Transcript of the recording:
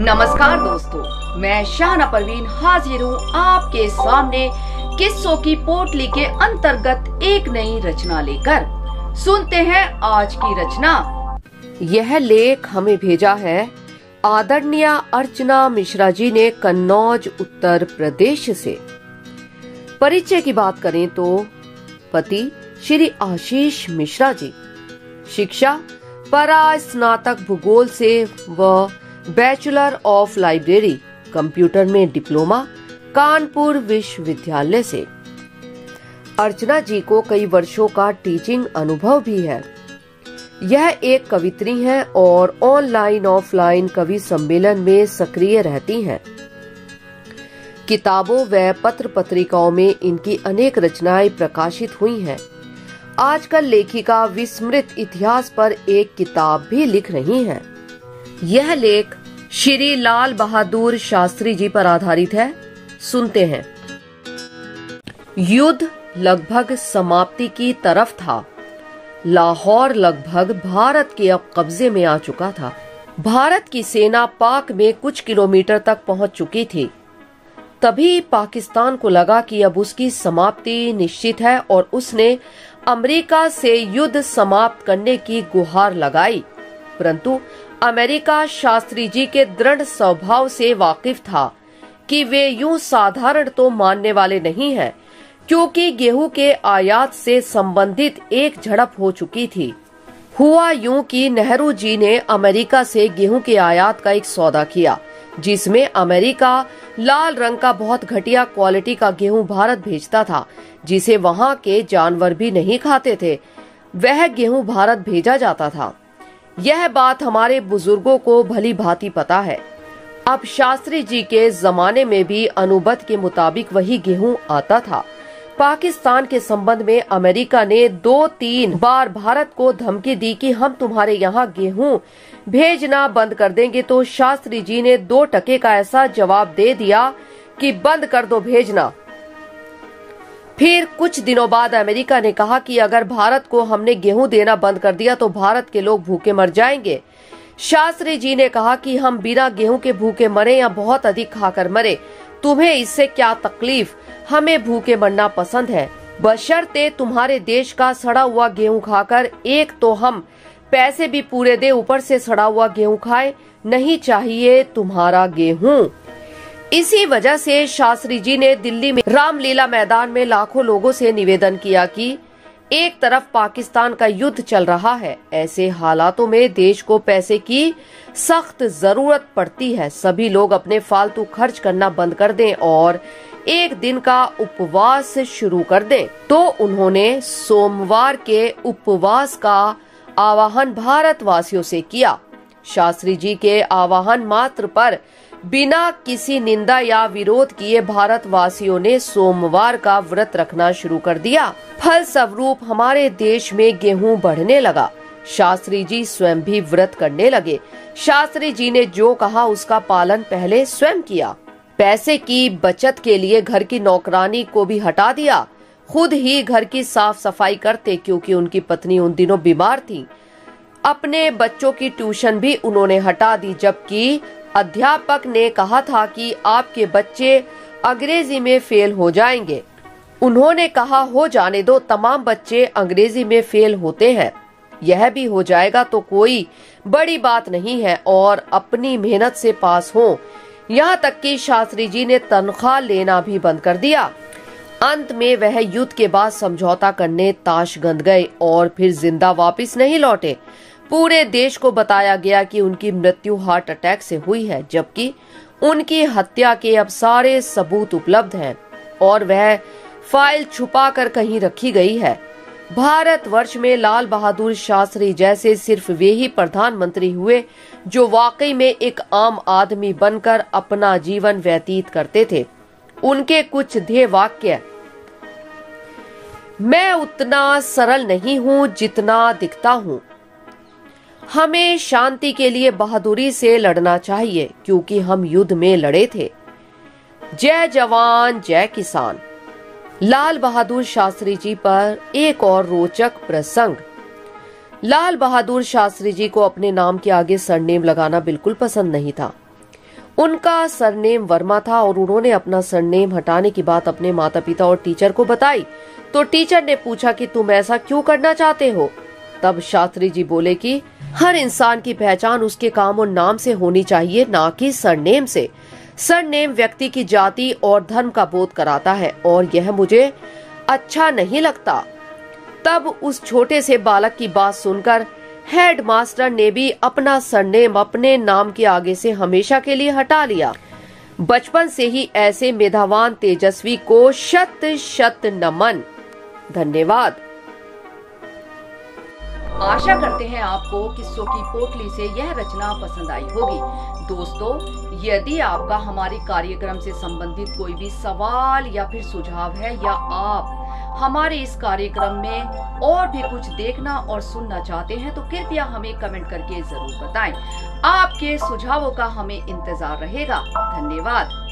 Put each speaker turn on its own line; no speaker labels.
नमस्कार दोस्तों, मैं शाहना परवीन हाजिर हूँ आपके सामने किस्सों की पोटली के अंतर्गत एक नई रचना लेकर। सुनते हैं आज की रचना। यह लेख हमें भेजा है आदरणीय अर्चना मिश्रा जी ने कन्नौज उत्तर प्रदेश से। परिचय की बात करें तो पति श्री आशीष मिश्रा जी, शिक्षा परा स्नातक भूगोल से व बैचलर ऑफ लाइब्रेरी कंप्यूटर में डिप्लोमा कानपुर विश्वविद्यालय से। अर्चना जी को कई वर्षों का टीचिंग अनुभव भी है। यह एक कवित्री हैं और ऑनलाइन ऑफलाइन कवि सम्मेलन में सक्रिय रहती हैं। किताबों व पत्र पत्रिकाओं में इनकी अनेक रचनाएं प्रकाशित हुई हैं। आजकल लेखिका विस्मृत इतिहास पर एक किताब भी लिख रही हैं। यह लेख श्री लाल बहादुर शास्त्री जी पर आधारित है। सुनते हैं। युद्ध लगभग समाप्ति की तरफ था। लाहौर लगभग भारत के अब कब्जे में आ चुका था। भारत की सेना पाक में कुछ किलोमीटर तक पहुंच चुकी थी। तभी पाकिस्तान को लगा कि अब उसकी समाप्ति निश्चित है और उसने अमेरिका से युद्ध समाप्त करने की गुहार लगाई। परंतु अमेरिका शास्त्री जी के दृढ़ स्वभाव से वाकिफ था कि वे यूं साधारण तो मानने वाले नहीं हैं, क्योंकि गेहूं के आयात से संबंधित एक झड़प हो चुकी थी। हुआ यूं कि नेहरू जी ने अमेरिका से गेहूं के आयात का एक सौदा किया, जिसमें अमेरिका लाल रंग का बहुत घटिया क्वालिटी का गेहूं भारत भेजता था, जिसे वहां के जानवर भी नहीं खाते थे। वह गेहूं भारत भेजा जाता था। यह बात हमारे बुजुर्गों को भली भांति पता है। अब शास्त्री जी के जमाने में भी अनुबंध के मुताबिक वही गेहूं आता था। पाकिस्तान के संबंध में अमेरिका ने 2-3 बार भारत को धमकी दी कि हम तुम्हारे यहाँ गेहूं भेजना बंद कर देंगे, तो शास्त्री जी ने 2 टके का ऐसा जवाब दे दिया कि बंद कर दो भेजना। फिर कुछ दिनों बाद अमेरिका ने कहा कि अगर भारत को हमने गेहूं देना बंद कर दिया तो भारत के लोग भूखे मर जाएंगे। शास्त्री जी ने कहा कि हम बिना गेहूं के भूखे मरे या बहुत अधिक खाकर मरे, तुम्हें इससे क्या तकलीफ, हमें भूखे मरना पसंद है, बशर्ते तुम्हारे देश का सड़ा हुआ गेहूं खाकर एक तो हम पैसे भी पूरे दे, ऊपर से सड़ा हुआ गेहूं खाए, नहीं चाहिए तुम्हारा गेहूं। इसी वजह से शास्त्री जी ने दिल्ली में रामलीला मैदान में लाखों लोगों से निवेदन किया कि एक तरफ पाकिस्तान का युद्ध चल रहा है, ऐसे हालातों में देश को पैसे की सख्त जरूरत पड़ती है। सभी लोग अपने फालतू खर्च करना बंद कर दें और एक दिन का उपवास शुरू कर दें। तो उन्होंने सोमवार के उपवास का आह्वान भारतवासियों से किया। शास्त्री जी के आह्वान मात्र पर बिना किसी निंदा या विरोध किए भारतवासियों ने सोमवार का व्रत रखना शुरू कर दिया। फलस्वरूप हमारे देश में गेहूं बढ़ने लगा। शास्त्री जी स्वयं भी व्रत करने लगे। शास्त्री जी ने जो कहा उसका पालन पहले स्वयं किया। पैसे की बचत के लिए घर की नौकरानी को भी हटा दिया। खुद ही घर की साफ सफाई करते, क्योंकि उनकी पत्नी उन दिनों बीमार थी। अपने बच्चों की ट्यूशन भी उन्होंने हटा दी, जबकि अध्यापक ने कहा था कि आपके बच्चे अंग्रेजी में फेल हो जाएंगे। उन्होंने कहा हो जाने दो, तमाम बच्चे अंग्रेजी में फेल होते हैं, यह भी हो जाएगा तो कोई बड़ी बात नहीं है और अपनी मेहनत से पास हो। यहाँ तक कि शास्त्री जी ने तनख्वाह लेना भी बंद कर दिया। अंत में वह युद्ध के बाद समझौता करने ताशगंज गए और फिर जिंदा वापस नहीं लौटे। पूरे देश को बताया गया कि उनकी मृत्यु हार्ट अटैक से हुई है, जबकि उनकी हत्या के अब सारे सबूत उपलब्ध हैं और वह फाइल छुपा कर कहीं रखी गई है। भारतवर्ष में लाल बहादुर शास्त्री जैसे सिर्फ वे ही प्रधानमंत्री हुए जो वाकई में एक आम आदमी बनकर अपना जीवन व्यतीत करते थे। उनके कुछ ध्येय वाक्य: मैं उतना सरल नहीं हूँ जितना दिखता हूँ। हमें शांति के लिए बहादुरी से लड़ना चाहिए, क्योंकि हम युद्ध में लड़े थे। जय जवान जय किसान। लाल बहादुर शास्त्री जी पर एक और रोचक प्रसंग। लाल बहादुर शास्त्री जी को अपने नाम के आगे सरनेम लगाना बिल्कुल पसंद नहीं था। उनका सरनेम वर्मा था और उन्होंने अपना सरनेम हटाने की बात अपने माता पिता और टीचर को बताई तो टीचर ने पूछा कि तुम ऐसा क्यों करना चाहते हो। तब शास्त्री जी बोले कि हर इंसान की पहचान उसके काम और नाम से होनी चाहिए, ना कि सरनेम से। सरनेम व्यक्ति की जाति और धर्म का बोध कराता है और यह मुझे अच्छा नहीं लगता। तब उस छोटे से बालक की बात सुनकर हेडमास्टर ने भी अपना सरनेम अपने नाम के आगे से हमेशा के लिए हटा लिया। बचपन से ही ऐसे मेधावान तेजस्वी को शत शत नमन। धन्यवाद।
आशा करते हैं आपको किस्सों की पोटली से यह रचना पसंद आई होगी। दोस्तों, यदि आपका हमारे कार्यक्रम से संबंधित कोई भी सवाल या फिर सुझाव है या आप हमारे इस कार्यक्रम में और भी कुछ देखना और सुनना चाहते हैं तो कृपया हमें कमेंट करके जरूर बताएं। आपके सुझावों का हमें इंतजार रहेगा। धन्यवाद।